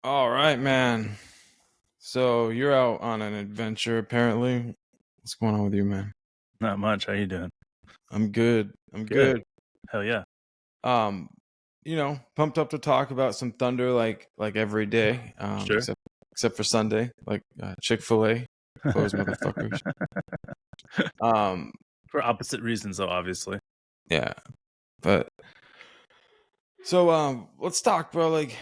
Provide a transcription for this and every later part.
All right, man. So you're out on an adventure, apparently. What's going on with you, man? Not much. How you doing? I'm good. I'm Good. good. Hell yeah. Um, pumped up to talk about some Thunder like every day. Sure. Except for Sunday, like Chick-fil-A, those motherfuckers. Um, For opposite reasons, though, obviously. yeah. But so let's talk, bro. Like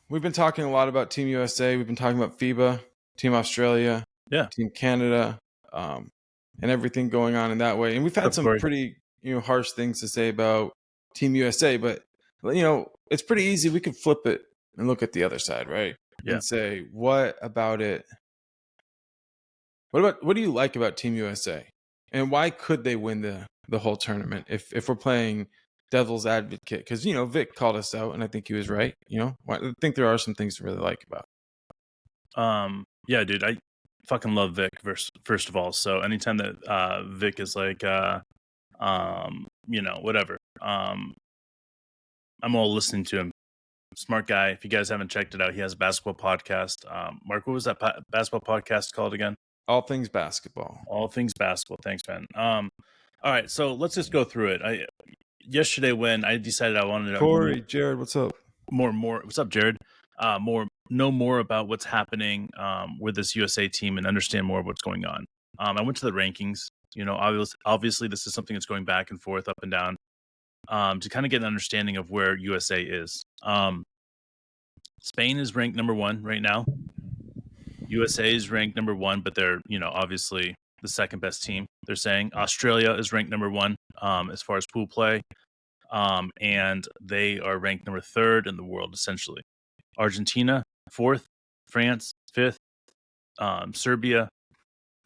we've been talking a lot about Team USA. We've been talking about FIBA, Team Australia, Yeah. Team Canada, and everything going on in that way. And we've had Of some course. pretty harsh things to say about Team USA, but it's pretty easy. We could flip it and look at the other side, right? Yeah. And say, what about it? What do you like about Team USA, and why could they win the whole tournament if we're playing devil's advocate? Because Vic called us out, and I think he was right. I think there are some things to really like about. Yeah, dude. I fucking love Vic. First of all, so anytime that Vic is like, whatever. I'm all listening to him. Smart guy. If you guys haven't checked it out, he has a basketball podcast. Mark, what was that basketball podcast called again? All things basketball. All things basketball. Thanks, man. All right, so let's just go through it. Yesterday when I decided I wanted to Corey, Jared, what's up? more. What's up, Jared? Know more about what's happening with this USA team and understand more of what's going on. I went to the rankings. Obviously, this is something that's going back and forth, up and down, to kind of get an understanding of where USA is. Spain is ranked number 1 right now. USA is ranked number 1, but they're obviously the second best team. They're saying Australia is ranked number 1 as far as pool play, and they are ranked number 3rd in the world essentially. Argentina 4th, France 5th, Serbia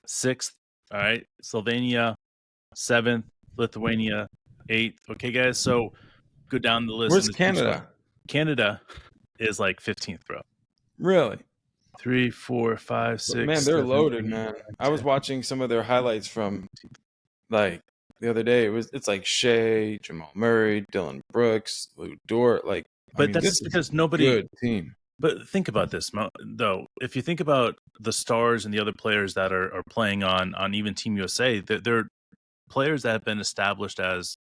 6th. All right, Slovenia 7th, Lithuania 8th. Okay, guys, so go down the list. Where's Canada? Canada is like 15th, bro. Really? 3, 4, 5, 6. Man, they're 7, loaded, 8, man. 9, I was 10. watching some of their highlights from like the other day. It's like Shea, Jamal Murray, Dylan Brooks, Lou Dort. But that's this is because a nobody. good team. But think about this, though. If you think about the stars and the other players that are playing on even Team USA, they're players that have been established as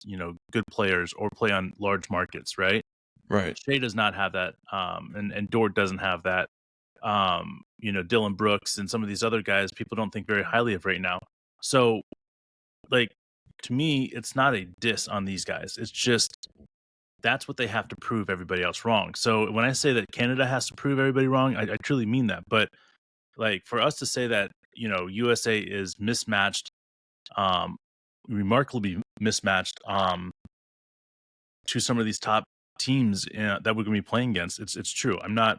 good players or play on large markets, right? Right. Shea does not have that, and Dort doesn't have that. Dylan Brooks and some of these other guys, people don't think very highly of right now. So, to me, it's not a diss on these guys. It's just that's what they have to prove everybody else wrong. So when I say that Canada has to prove everybody wrong, I truly mean that. But for us to say that USA is mismatched, remarkably mismatched to some of these top teams that we're going to be playing against, it's true. I'm not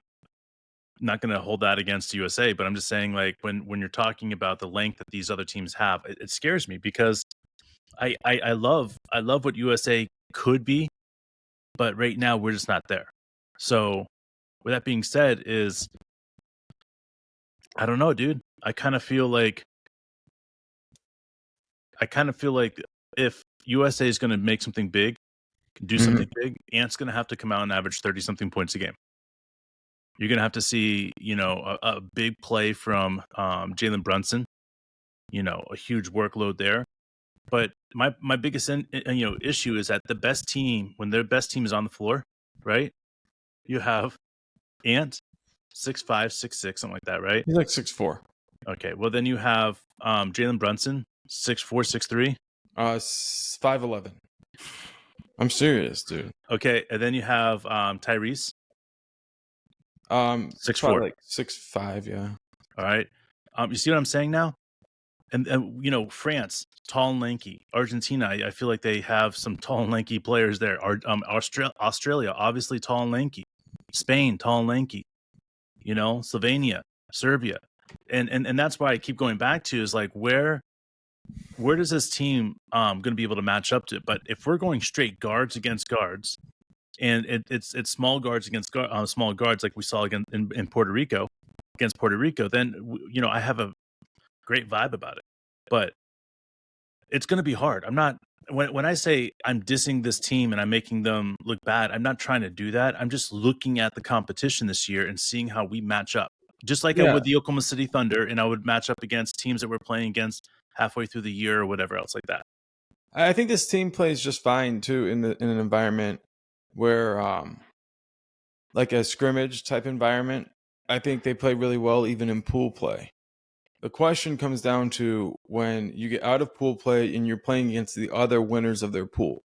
going to hold that against USA, but I'm just saying when you're talking about the length that these other teams have, it scares me because I love what USA could be, but right now we're just not there. So with that being said, I don't know, dude. I kind of feel like if USA is going to make something big, do something big, Ant's going to have to come out and average 30-something points a game. You're going to have to see, a big play from Jalen Brunson, a huge workload there. But my biggest issue is that the best team, when their best team is on the floor, right? You have Ant, 6'5", 6'6", something like that, right? He's like 6'4". Okay, well then you have Jalen Brunson, 6'4", 6'3". 5'11". I'm serious, dude. Okay, and then you have Tyrese, 6'4", like 6'5", yeah. All right, you see what I'm saying now? And France, tall and lanky. Argentina, I feel like they have some tall and lanky players there. Australia, obviously tall and lanky. Spain, tall and lanky. Slovenia, Serbia, and that's why I keep going back to is where does this team going to be able to match up to? But if we're going straight guards against guards, and it's small guards against small guards like we saw again in Puerto Rico against Puerto Rico, then I have a great vibe about it. But it's going to be hard. I'm not when I say I'm dissing this team and I'm making them look bad, I'm not trying to do that. I'm just looking at the competition this year and seeing how we match up. Just like I Yeah, would the Oklahoma City Thunder, and I would match up against teams that we're playing against halfway through the year or whatever else like that. I think this team plays just fine too in an environment where like a scrimmage type environment. I think they play really well even in pool play. The question comes down to when you get out of pool play and you're playing against the other winners of their pool.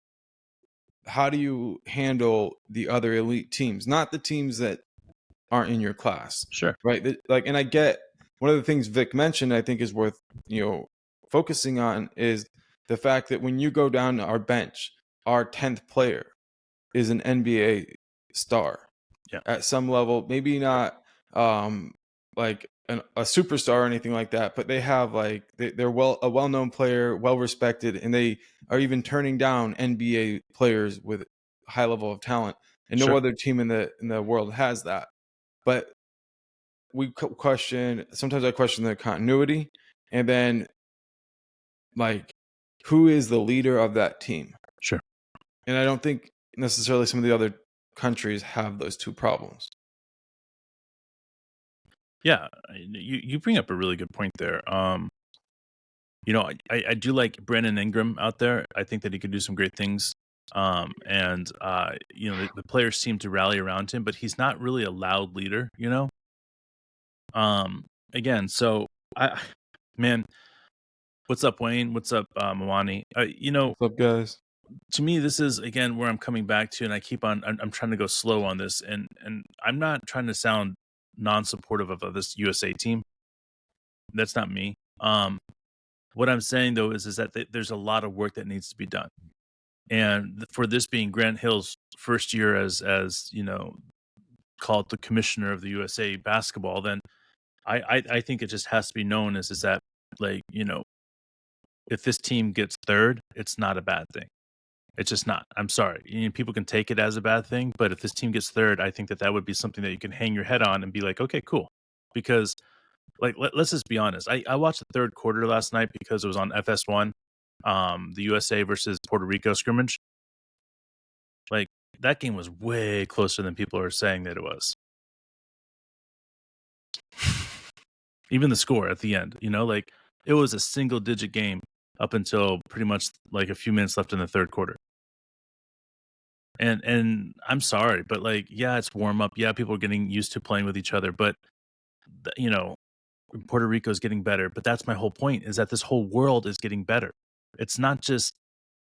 How do you handle the other elite teams, not the teams that aren't in your class, Sure. right? Like, and I get one of the things Vic mentioned, I think is worth, focusing on is the fact that when you go down to our bench, our 10th player is an NBA star Yeah. at some level, maybe not like a superstar or anything like that, but they have like they're a well-known player, well respected, and they are even turning down NBA players with high level of talent, and no Sure. other team in the world has that. But sometimes I question the continuity, and then like who is the leader of that team? Sure. And I don't think necessarily some of the other countries have those two problems. Yeah. You bring up a really good point there. I do like Brandon Ingram out there. I think that he could do some great things. And the players seem to rally around him, but he's not really a loud leader, you know? Again, so I man, what's up, Wayne? What's up, Mawani? What's up, guys? To me, this is again where I'm coming back to, and I'm trying to go slow on this, and I'm not trying to sound non-supportive of this USA team. That's not me. What I'm saying though is that there's a lot of work that needs to be done, and for this being Grant Hill's first year as called the commissioner of the USA basketball, then I think it just has to be known is that like if this team gets third, it's not a bad thing. It's just not. I'm sorry. People can take it as a bad thing, but if this team gets third, I think that would be something that you can hang your head on and be like, okay, cool. Because like let's just be honest. I watched the third quarter last night because it was on FS1, the USA versus Puerto Rico scrimmage. Like that game was way closer than people are saying that it was. Even the score at the end, like it was a single digit game up until pretty much like a few minutes left in the third quarter. And I'm sorry, but like, yeah, it's warm up. Yeah, people are getting used to playing with each other, but th- you know, Puerto Rico is getting better. But that's my whole point is that this whole world is getting better. It's not just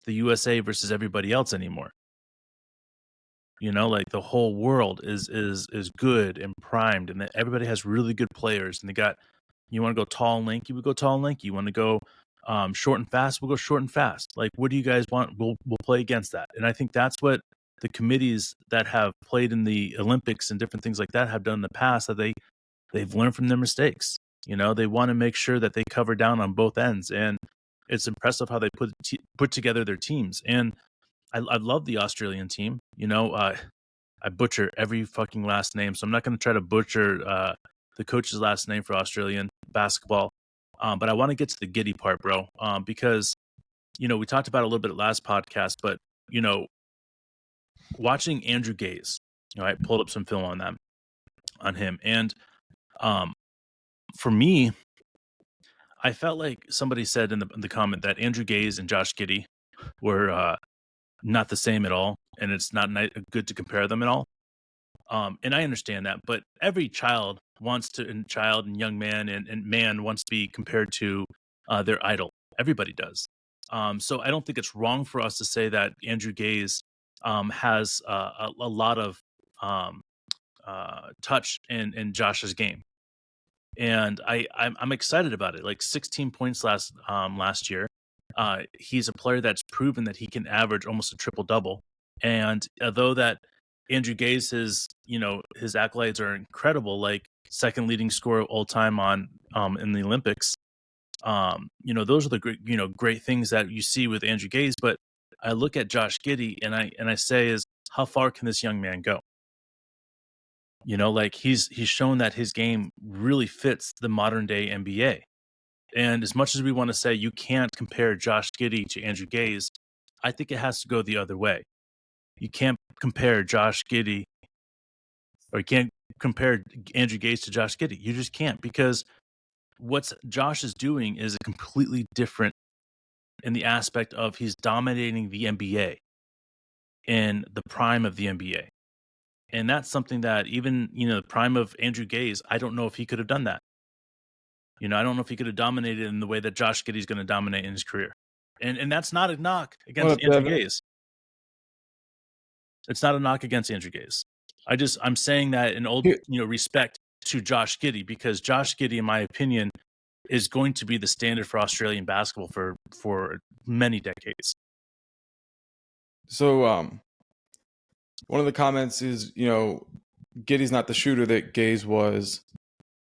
the USA versus everybody else anymore. Like the whole world is good and primed, and that everybody has really good players. And they got, you want to go tall and lanky, we go tall and lanky. You want to go short and fast, we'll go short and fast. Like, what do you guys want? We'll play against that. And I think that's what the committees that have played in the Olympics and different things like that have done in the past. That they've learned from their mistakes. They want to make sure that they cover down on both ends, and it's impressive how they put together their teams. And I love the Australian team. I butcher every fucking last name, so I'm not going to try to butcher the coach's last name for Australian basketball. But I want to get to the giddy part, bro, because we talked about it a little bit last podcast, but you know, watching Andrew Gaze, I pulled up some film on him, and um, for me, I felt like somebody said in the comment that Andrew Gaze and Josh Giddey were not the same at all, and it's not good to compare them at all. And I understand that, but every child and young man and man wants to be compared to their idol. Everybody does. So I don't think it's wrong for us to say that Andrew Gaze has a lot of um, touch in Josh's game, and I'm excited about it. Like 16 points last year. He's a player that's proven that he can average almost a triple double. And although that Andrew Gaze, his accolades are incredible, like second leading scorer all time on in the Olympics. Those are the great things that you see with Andrew Gaze. But I look at Josh Giddey and I say, is how far can this young man go? Like he's shown that his game really fits the modern day NBA. And as much as we want to say you can't compare Josh Giddey to Andrew Gaze, I think it has to go the other way. You can't compare Josh Giddey, or you can't compare Andrew Gaze to Josh Giddey. You just can't, because what Josh is doing is completely different in the aspect of he's dominating the NBA in the prime of the NBA. And that's something that even, the prime of Andrew Gaze, I don't know if he could have done that. I don't know if he could have dominated in the way that Josh Giddey's going to dominate in his career. And that's not a knock What against up, Andrew Devin? Gaze. It's not a knock against Andrew Gaze. I'm saying that in old, Here- respect to Josh Giddey, because Josh Giddey, in my opinion, is going to be the standard for Australian basketball for many decades. So, one of the comments is, Giddey's not the shooter that Gaze was,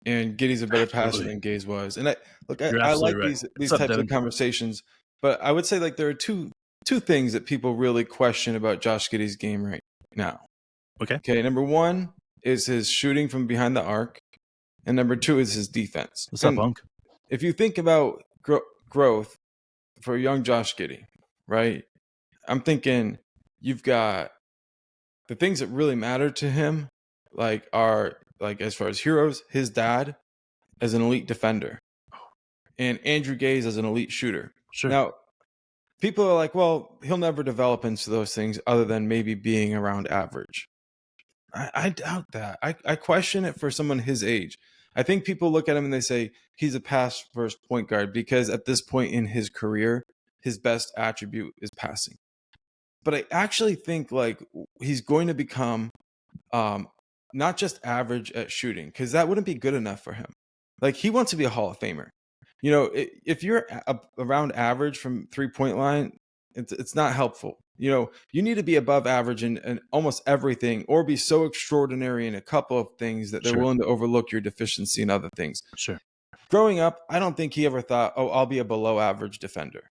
and Giddey's a better passer Absolutely. than Gaze was. And You're I absolutely like right. these What's up, types Devin? of conversations, but I would say like there are two things that people really question about Josh Giddey's game right now. Okay. Okay, number one is his shooting from behind the arc, and number two is his defense. What's up, Unk? If you think about growth for young Josh Giddey, right? I'm thinking you've got the things that really matter to him, are as far as heroes, his dad as an elite defender, and Andrew Gaze as an elite shooter. Sure. Now, people are like, well, he'll never develop into those things other than maybe being around average. I doubt that. I question it for someone his age. I think people look at him and they say he's a pass first point guard because at this point in his career, his best attribute is passing. But I actually think he's going to become not just average at shooting, because that wouldn't be good enough for him. Like, he wants to be a Hall of Famer. If you're around average from 3-point line, it's not helpful. You need to be above average in almost everything, or be so extraordinary in a couple of things that they're Sure. willing to overlook your deficiency in other things. Sure. Growing up, I don't think he ever thought, oh, I'll be a below average defender.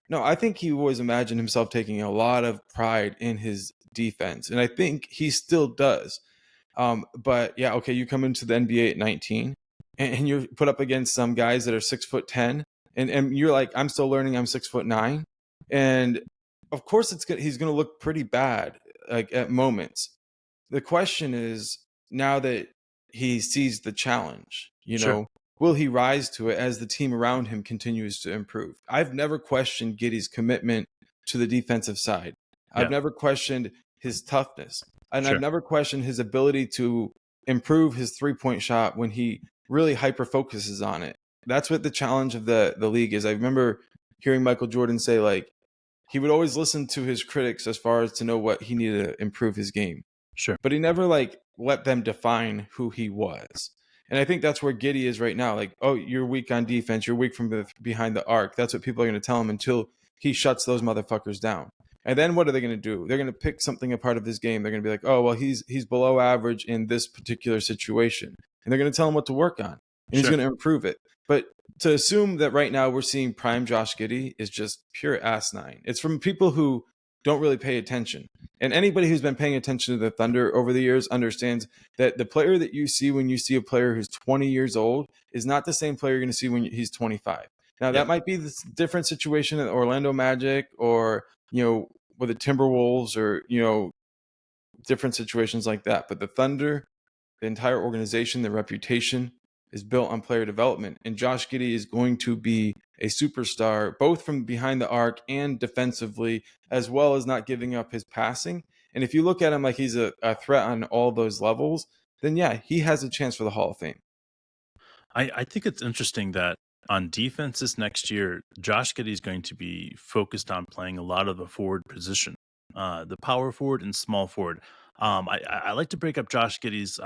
No, I think he always imagined himself taking a lot of pride in his defense, and I think he still does. But yeah, okay, you come into the NBA at 19, and you're put up against some guys that are 6'10", and you're like, I'm still learning. I'm 6'9", and of course he's going to look pretty bad at moments. The question is, now that he sees the challenge, Sure. will he rise to it as the team around him continues to improve? I've never questioned Giddey's commitment to the defensive side. I've never questioned his toughness. And Sure. I've never questioned his ability to improve his 3-point shot when he really hyper focuses on it. That's what the challenge of the league is. I remember hearing Michael Jordan say, he would always listen to his critics as far as to know what he needed to improve his game. Sure. But he never let them define who he was. And I think that's where Giddey is right now. Oh, you're weak on defense. You're weak from behind the arc. That's what people are going to tell him until he shuts those motherfuckers down. And then what are they going to do? They're going to pick something apart of his game. They're going to be like, oh, well, he's below average in this particular situation. And they're going to tell him what to work on. And he's going to improve it. But to assume that right now we're seeing prime Josh Giddey is just pure asinine. It's from people who don't really pay attention. And anybody who's been paying attention to the Thunder over the years understands that the player that you see when you see a player who's 20 years old is not the same player you're going to see when he's 25. Now, that might be the different situation in Orlando Magic or, with the Timberwolves or, different situations like that. But the Thunder, the entire organization, the reputation is built on player development. And Josh Giddey is going to be a superstar, both from behind the arc and defensively, as well as not giving up his passing. And if you look at him like he's a threat on all those levels, then yeah, he has a chance for the Hall of Fame. I think it's interesting that on defense this next year, Josh Giddey is going to be focused on playing a lot of the forward position, the power forward and small forward. I like to break up Josh Giddey's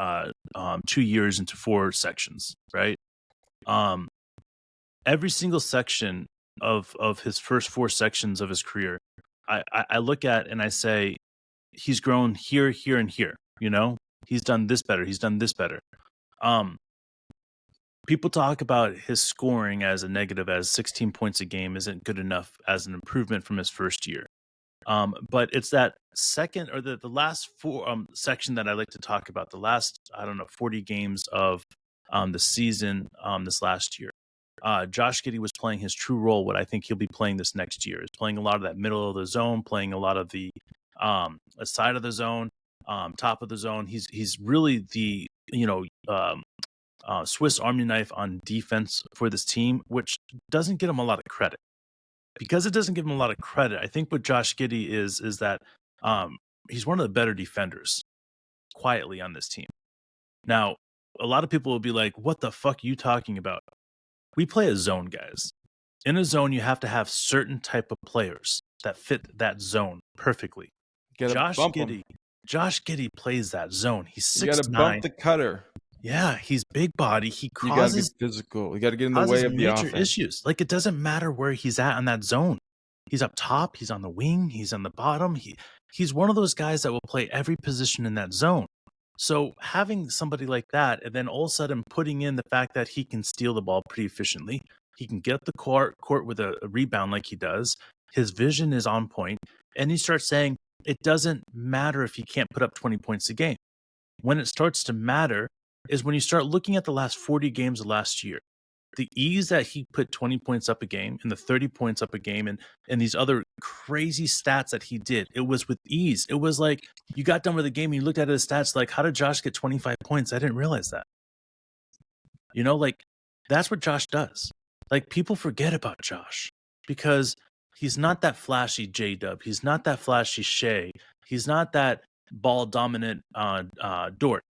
2 years into 4 sections, right? Every single section of his first 4 sections of his career, I look at and I say, he's grown here, here, and here. He's done this better. He's done this better. People talk about his scoring as a negative, as 16 points a game isn't good enough as an improvement from his first year. But it's that second or the last 4 section that I like to talk about, the last, 40 games of the season this last year. Josh Giddey was playing his true role, what I think he'll be playing this next year, is playing a lot of that middle of the zone, playing a lot of the side of the zone, top of the zone. He's really the Swiss Army knife on defense for this team, which doesn't get him a lot of credit. Because it doesn't give him a lot of credit, I think what Josh Giddey is that he's one of the better defenders quietly on this team. Now, a lot of people will be like, what the fuck are you talking about? We play a zone, guys. In a zone, you have to have certain type of players that fit that zone perfectly. Josh Giddey plays that zone. He's 6'9". You got to bump the cutter. Yeah, he's big body. He causes, you got to be physical. You got to get in the way of the offense. Issues. Like, it doesn't matter where he's at in that zone. He's up top. He's on the wing. He's on the bottom. He's one of those guys that will play every position in that zone. So having somebody like that, and then all of a sudden putting in the fact that he can steal the ball pretty efficiently, he can get up the court with a rebound like he does. His vision is on point, and he starts saying it doesn't matter if he can't put up 20 points a game. When it starts to matter is when you start looking at the last 40 games of last year. The ease that he put 20 points up a game and the 30 points up a game and these other crazy stats that he did, it was with ease. It was like you got done with the game and you looked at his stats like, how did Josh get 25 points? I didn't realize that. Like, that's what Josh does. Like, people forget about Josh because he's not that flashy J-Dub. He's not that flashy Shea. He's not that ball-dominant Dort.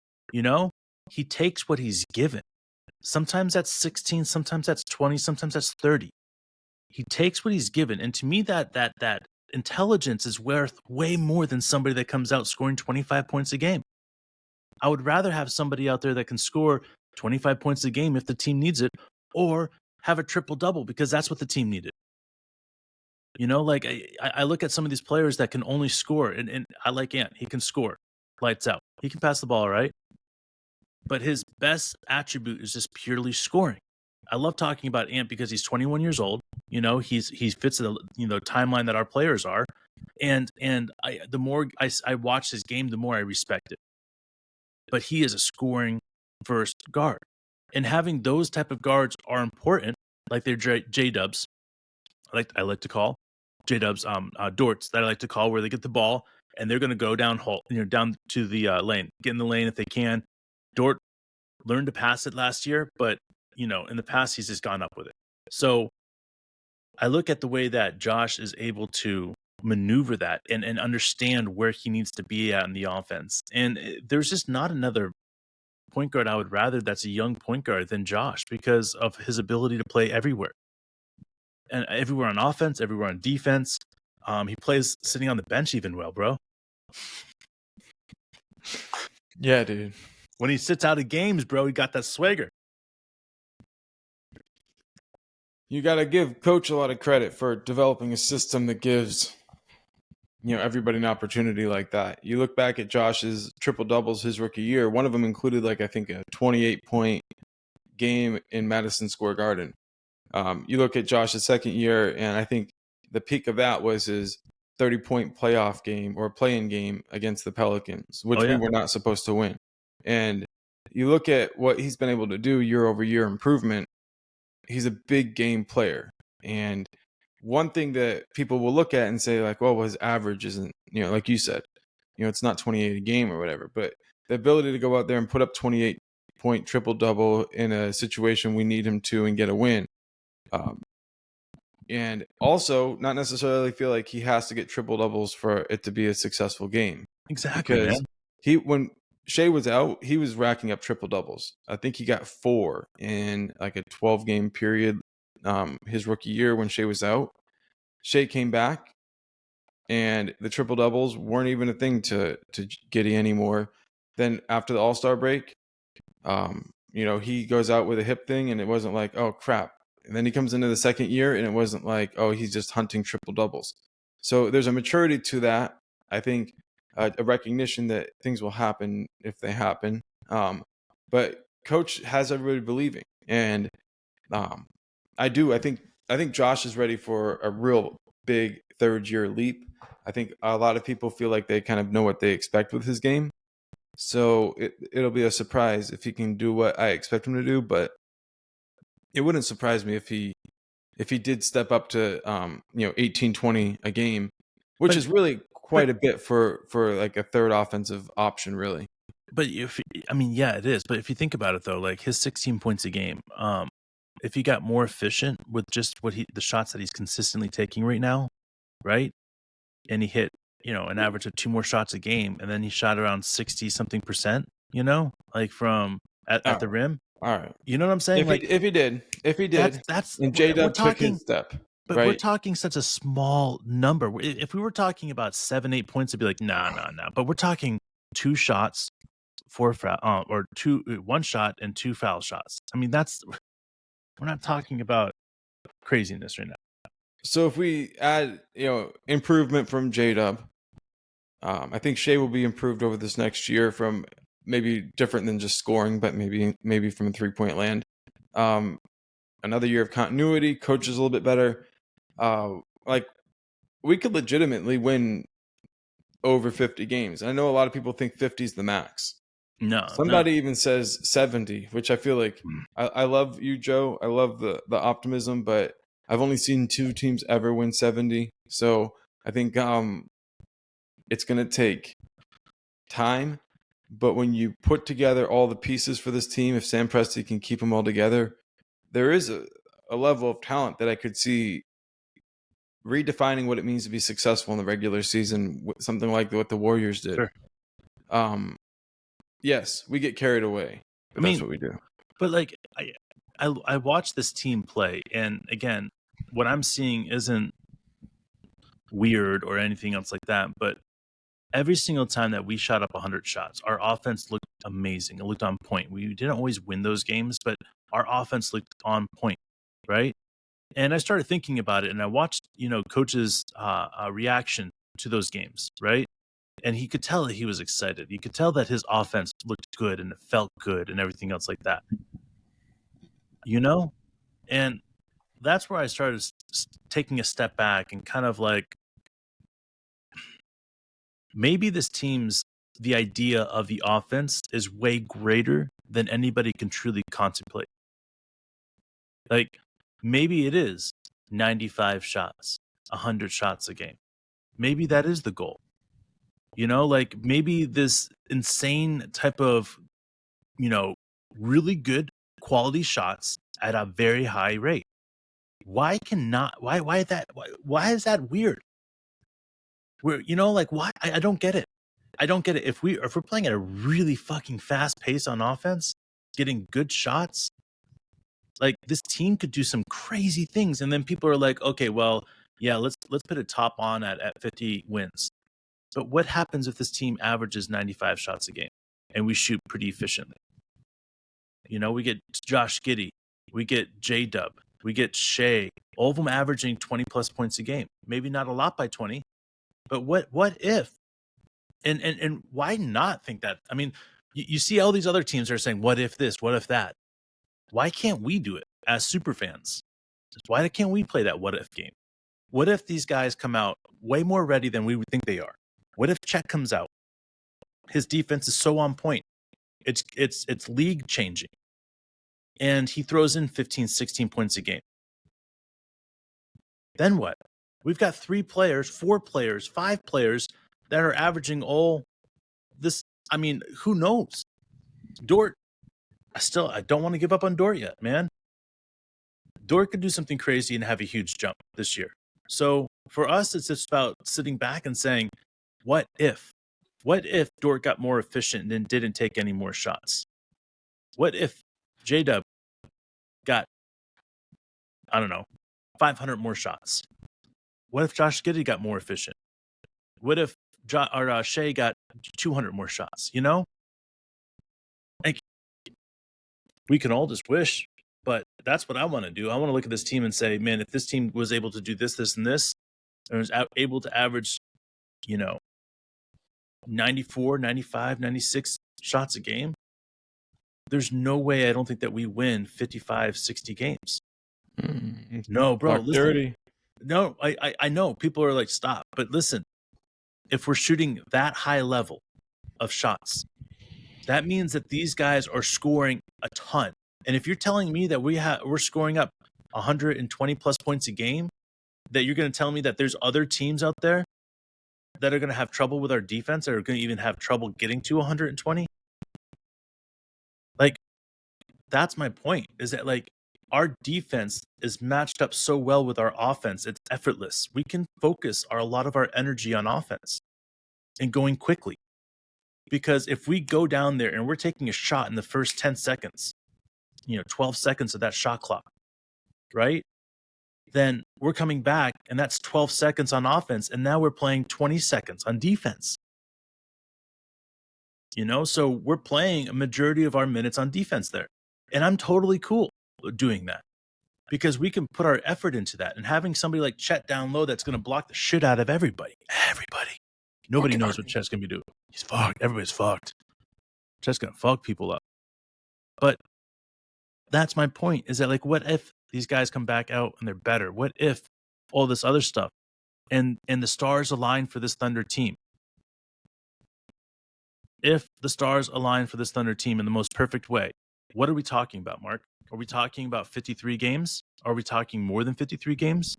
He takes what he's given. Sometimes that's 16, sometimes that's 20, sometimes that's 30. He takes what he's given. And to me, that intelligence is worth way more than somebody that comes out scoring 25 points a game. I would rather have somebody out there that can score 25 points a game if the team needs it, or have a triple-double because that's what the team needed. Like I look at some of these players that can only score, and I like Ant. He can score. Lights out. He can pass the ball, right? But his best attribute is just purely scoring. I love talking about Ant because he's 21 years old. He fits the timeline that our players are, and the more I watch his game, the more I respect it. But he is a scoring first guard, and having those type of guards are important. Like they're J-Dubs, I like to call J-Dubs Dorts that I like to call, where they get the ball and they're going to go down to the lane, get in the lane if they can. Dort learned to pass it last year, but in the past he's just gone up with it. So I look at the way that Josh is able to maneuver that and understand where he needs to be at in the offense. And there's just not another point guard I would rather that's a young point guard than Josh because of his ability to play everywhere. And everywhere on offense, everywhere on defense. He plays sitting on the bench even well, bro. Yeah, dude. When he sits out of games, bro, he got that swagger. You got to give coach a lot of credit for developing a system that gives everybody an opportunity like that. You look back at Josh's triple doubles his rookie year. One of them included I think a 28-point game in Madison Square Garden. You look at Josh's second year, and I think the peak of that was his 30-point playoff game or play-in game against the Pelicans, which we were not supposed to win. And you look at what he's been able to do year over year improvement. He's a big game player. And one thing that people will look at and say well, his average isn't, like you said, it's not 28 a game or whatever, but the ability to go out there and put up 28-point triple-double in a situation we need him to and get a win. And also not necessarily feel like he has to get triple doubles for it to be a successful game. Exactly. Because when Shea was out, he was racking up triple doubles. I think he got 4 in a 12-game period his rookie year when Shea was out. Shea came back, and the triple doubles weren't even a thing to Giddey anymore. Then after the All-Star break, he goes out with a hip thing, and it wasn't like, oh crap. And then he comes into the second year, and it wasn't like, oh, he's just hunting triple doubles. So there's a maturity to that. I think a recognition that things will happen if they happen. But coach has everybody believing, and I do. I think Josh is ready for a real big third year leap. I think a lot of people feel like they kind of know what they expect with his game. So it'll be a surprise if he can do what I expect him to do. But it wouldn't surprise me if he did step up to 18, 20 a game, which But is really quite a bit for like a third offensive option, really. but yeah, it is. But if you think about it though, like his 16 points a game, if he got more efficient with just the shots that he's consistently taking right now, right? And he hit, an average of 2 more shots a game, and then he shot around 60 something percent, like from at the rim. All right. You know what I'm saying? If he did, that's and we're J-Dub took talking, his step, but right? we're talking such a small number. If we were talking about 7, 8 points, it'd be like, nah. But we're talking 2 shots, 4 foul, or 1 shot and 2 foul shots. I mean, we're not talking about craziness right now. So if we add, improvement from J-Dub, I think Shea will be improved over this next year from maybe different than just scoring, but maybe from a 3-point land. Another year of continuity, coach is a little bit better. Like we could legitimately win over 50 games. I know a lot of people think 50 is the max. No, Somebody even says 70, which I feel like I love you, Joe. I love the optimism, but I've only seen 2 teams ever win 70. So I think it's going to take time. But when you put together all the pieces for this team, if Sam Presti can keep them all together, there is a level of talent that I could see redefining what it means to be successful in the regular season, something like what the Warriors did. Sure. Yes, we get carried away. But that's what we do. But like I watch this team play, and again, what I'm seeing isn't weird or anything else like that, but every single time that we shot up 100 shots, our offense looked amazing. It looked on point. We didn't always win those games, but our offense looked on point, right? And I started thinking about it, and I watched, coach's reaction to those games, right? And he could tell that he was excited. You could tell that his offense looked good and it felt good and everything else like that. And that's where I started taking a step back and kind of like, maybe this team's the idea of the offense is way greater than anybody can truly contemplate. Like maybe it is 95 shots, 100 shots a game. Maybe that is the goal. Like maybe this insane type of, really good quality shots at a very high rate. Why is that weird? Where, like why? I don't get it. I don't get it. If we're playing at a really fucking fast pace on offense, getting good shots, like this team could do some crazy things. And then people are like, okay, well, yeah, let's put a top on at 50 wins. But what happens if this team averages 95 shots a game and we shoot pretty efficiently? We get Josh Giddey, we get J-Dub, we get Shea, all of them averaging 20 plus points a game. Maybe not a lot by 20, but what if? And why not think that? I mean, you see all these other teams are saying, what if this, what if that? Why can't we do it as super fans? Why can't we play that what if game? What if these guys come out way more ready than we would think they are? What if Chet comes out? His defense is so on point. It's league changing. And he throws in 15, 16 points a game. Then what? We've got 3 players, 4 players, 5 players that are averaging all this. I mean, who knows? Dort, I don't want to give up on Dort yet, man. Dort could do something crazy and have a huge jump this year. So for us, it's just about sitting back and saying, what if? What if Dort got more efficient and didn't take any more shots? What if J-Dub got, 500 more shots? What if Josh Giddey got more efficient? What if Shea got 200 more shots? Like, we can all just wish, but that's what I want to do. I want to look at this team and say, man, if this team was able to do this, this, and this, and was able to average, 94, 95, 96 shots a game, there's no way I don't think that we win 55, 60 games. No, bro, listen. Dirty. No, I know people are like, stop. But listen, if we're shooting that high level of shots, that means that these guys are scoring a ton. And if you're telling me that we're scoring up 120 plus points a game, that you're going to tell me that there's other teams out there that are going to have trouble with our defense, or are going to even have trouble getting to 120. Like, that's my point, is that like our defense is matched up so well with our offense. It's effortless. We can focus a lot of our energy on offense and going quickly. Because if we go down there and we're taking a shot in the first 10 seconds, 12 seconds of that shot clock, right? Then we're coming back and that's 12 seconds on offense. And now we're playing 20 seconds on defense. So we're playing a majority of our minutes on defense there. And I'm totally cool doing that because we can put our effort into that. And having somebody like Chet down low that's going to block the shit out of everybody. Nobody knows what Chet's going to be doing. He's fucked. Everybody's fucked. Chet's going to fuck people up. But that's my point, is that like, what if these guys come back out and they're better? What if all this other stuff and the stars align for this Thunder team? If the stars align for this Thunder team in the most perfect way, what are we talking about, Mark? Are we talking about 53 games? Are we talking more than 53 games?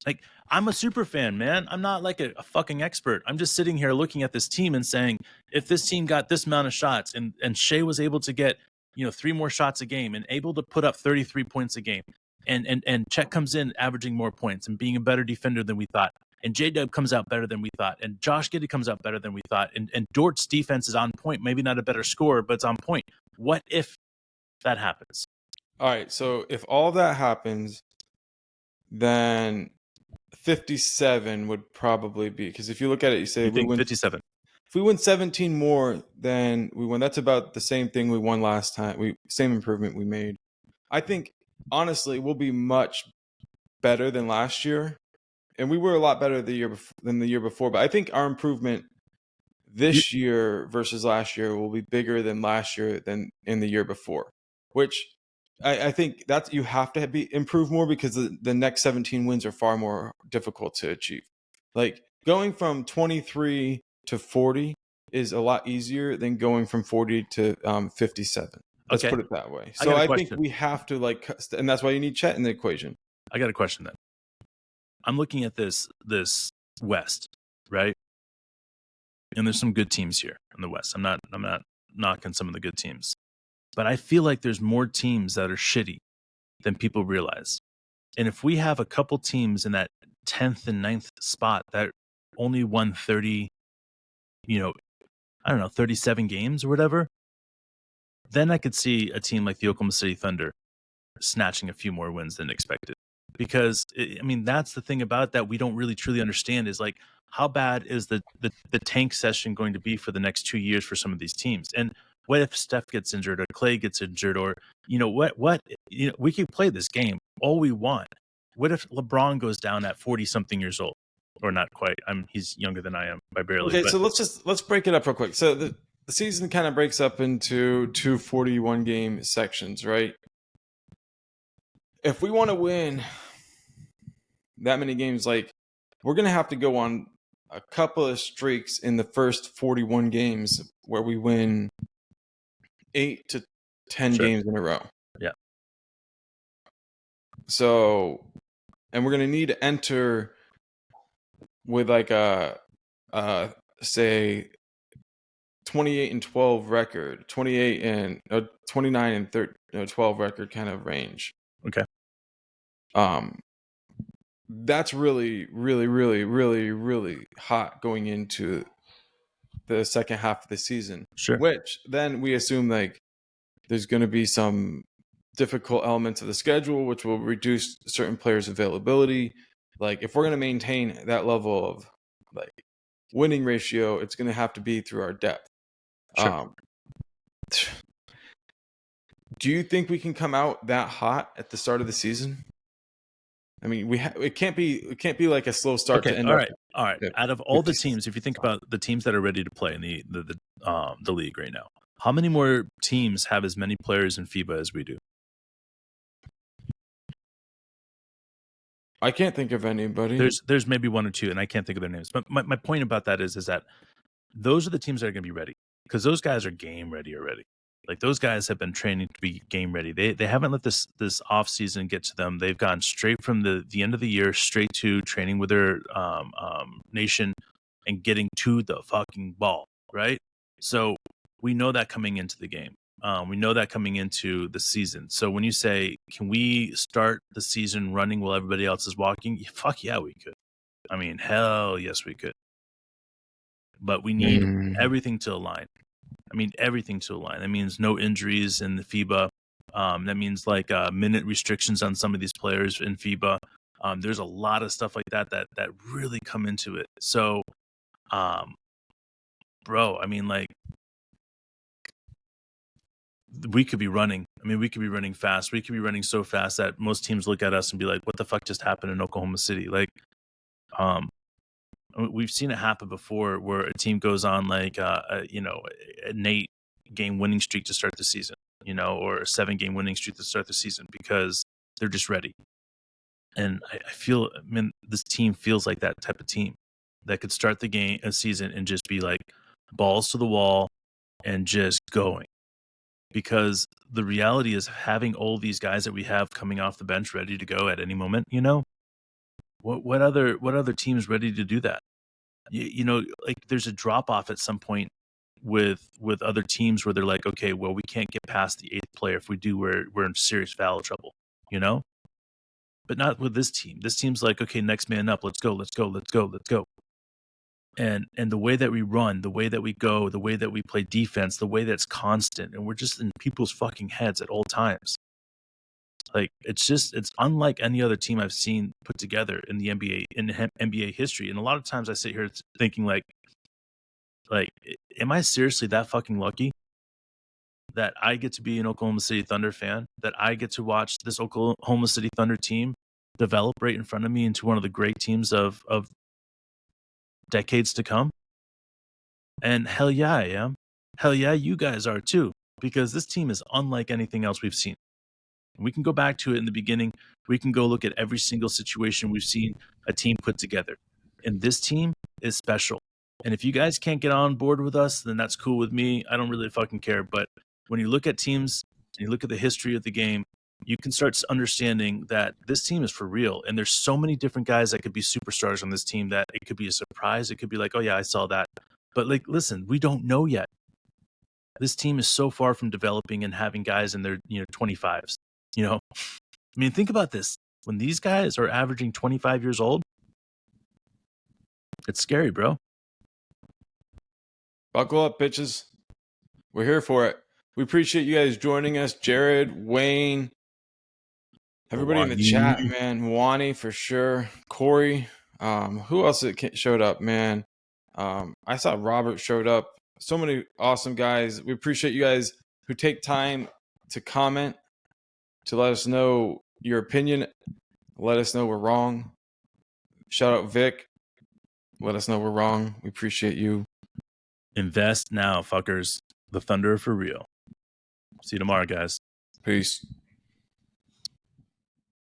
Like, I'm a super fan, man. I'm not like a fucking expert. I'm just sitting here looking at this team and saying, if this team got this amount of shots and Shea was able to get, 3 more shots a game and able to put up 33 points a game, and Chet comes in averaging more points and being a better defender than we thought, and J-Dub comes out better than we thought, and Josh Giddey comes out better than we thought, and Dort's defense is on point, maybe not a better scorer, but it's on point. What if that happens? All right, so if all that happens, then 57 would probably be, because if you look at it, you say we win 57. If we win 17 more, then we win. That's about the same thing we won last time. Same improvement we made. I think honestly we'll be much better than last year, and we were a lot better than the year before. But I think our improvement this year versus last year will be bigger than last year than in the year before, which I think that you have to improve more, because the next 17 wins are far more difficult to achieve. Like, going from 23 to 40 is a lot easier than going from 40 to 57. Let's put it that way. So I think we have to and that's why you need Chet in the equation. I got a question then. I'm looking at this West, right? And there's some good teams here in the West. I'm not knocking some of the good teams. But I feel like there's more teams that are shitty than people realize. And if we have a couple teams in that 10th and 9th spot that only won 30, 37 games or whatever, then I could see a team like the Oklahoma City Thunder snatching a few more wins than expected. Because, that's the thing about that we don't really truly understand, is like, how bad is the tank session going to be for the next 2 years for some of these teams? And what if Steph gets injured or Clay gets injured, or we can play this game all we want. What if LeBron goes down at 40 something years old, or not quite? He's younger than I am by barely. Okay, so let's break it up real quick. So the season kind of breaks up into 2 41 game sections, right? If we want to win that many games, like, we're gonna have to go on a couple of streaks in the first 41 games where we win 8 to 10 games in a row. Yeah. So, and we're going to need to enter with like say 28 and 12 record, 28 and 29 and 12 record kind of range. Okay. That's really, really, really, really, really hot going into the second half of the season. Sure. Which then we assume like there's going to be some difficult elements of the schedule, which will reduce certain players' availability. Like, if we're going to maintain that level of like winning ratio, it's going to have to be through our depth. Sure. Do you think we can come out that hot at the start of the season? I mean, it can't be like a slow start to end. All right. Out of all the teams, if you think about the teams that are ready to play in the league right now, how many more teams have as many players in FIBA as we do? I can't think of anybody. There's maybe one or two, and I can't think of their names. But my point about that is that those are the teams that are going to be ready, because those guys are game ready already. Like those guys have been training to be game ready. They haven't let this off season get to them. They've gone straight from the end of the year straight to training with their nation and getting to the fucking ball, right? So we know that coming into the game. We know that coming into the season. So when you say, can we start the season running while everybody else is walking? Fuck yeah, we could. I mean, hell yes, we could. But we need everything to align. I mean, everything to align. That means no injuries in the FIBA. That means like minute restrictions on some of these players in FIBA. There's a lot of stuff like that really come into it. So, bro, I mean, like, we could be running. I mean, we could be running fast. We could be running so fast that most teams look at us and be like, "What the fuck just happened in Oklahoma City?" Like, we've seen it happen before, where a team goes on like, an 8-game winning streak to start the season, or a 7-game winning streak to start the season because they're just ready. And I mean, this team feels like that type of team that could start a season and just be like balls to the wall and just going. Because the reality is, having all these guys that we have coming off the bench ready to go at any moment, what other teams ready to do that? Like there's a drop off at some point with other teams where they're like, okay, well, we can't get past the 8th player. If we do, we're in serious foul trouble, but not with this team. This team's like, okay, next man up. Let's go. And the way that we run, the way that we go, the way that we play defense, the way that's constant, and we're just in people's fucking heads at all times. Like it's unlike any other team I've seen put together in the NBA history. And a lot of times I sit here thinking like, am I seriously that fucking lucky that I get to be an Oklahoma City Thunder fan, that I get to watch this Oklahoma City Thunder team develop right in front of me into one of the great teams of decades to come? And hell yeah, I am. Hell yeah, you guys are too, because this team is unlike anything else we've seen. We can go back to it in the beginning. We can go look at every single situation we've seen a team put together. And this team is special. And if you guys can't get on board with us, then that's cool with me. I don't really fucking care. But when you look at teams and you look at the history of the game, you can start understanding that this team is for real. And there's so many different guys that could be superstars on this team that it could be a surprise. It could be like, oh yeah, I saw that. But like, listen, we don't know yet. This team is so far from developing and having guys in their 25s. I mean, think about this. When these guys are averaging 25 years old, it's scary, bro. Buckle up, bitches. We're here for it. We appreciate you guys joining us. Jared, Wayne, everybody in the chat, man. Wani for sure. Corey. Who else showed up, man? I saw Robert showed up. So many awesome guys. We appreciate you guys who take time to comment, to let us know your opinion. Let us know we're wrong. Shout out Vic. Let us know we're wrong. We appreciate you. Invest now, fuckers. The Thunder for real. See you tomorrow, guys. Peace.